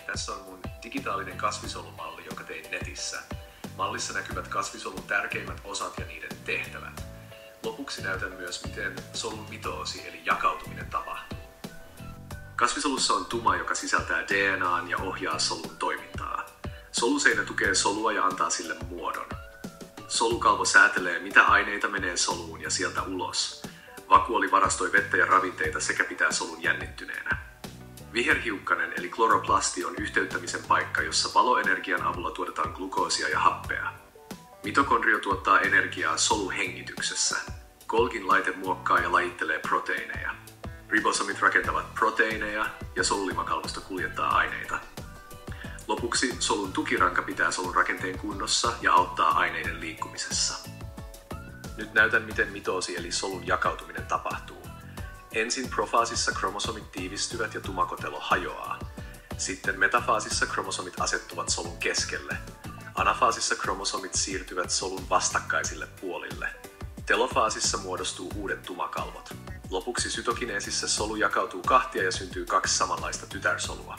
Tässä on mun digitaalinen kasvisolumalli, jonka tein netissä. Mallissa näkyvät kasvisolun tärkeimmät osat ja niiden tehtävät. Lopuksi näytän myös, miten solun mitoosi eli jakautuminen tapahtuu. Kasvisolussa on tuma, joka sisältää DNA:n ja ohjaa solun toimintaa. Soluseinä tukee solua ja antaa sille muodon. Solukalvo säätelee, mitä aineita menee soluun ja sieltä ulos. Vakuoli varastoi vettä ja ravinteita sekä pitää solun jännittyneenä. Viherhiukkanen eli kloroplasti on yhteyttämisen paikka, jossa valoenergian avulla tuotetaan glukoosia ja happea. Mitokondrio tuottaa energiaa soluhengityksessä. Golgin laite muokkaa ja lajittelee proteiineja. Ribosomit rakentavat proteiineja ja solulimakalvosto kuljettaa aineita. Lopuksi solun tukiranka pitää solun rakenteen kunnossa ja auttaa aineiden liikkumisessa. Nyt näytän, miten mitoosi eli solun jakautuminen tapahtuu. Ensin profaasissa kromosomit tiivistyvät ja tumakotelo hajoaa. Sitten metafaasissa kromosomit asettuvat solun keskelle. Anafaasissa kromosomit siirtyvät solun vastakkaisille puolille. Telofaasissa muodostuu uudet tumakalvot. Lopuksi sytokineesissä solu jakautuu kahtia ja syntyy kaksi samanlaista tytärsolua.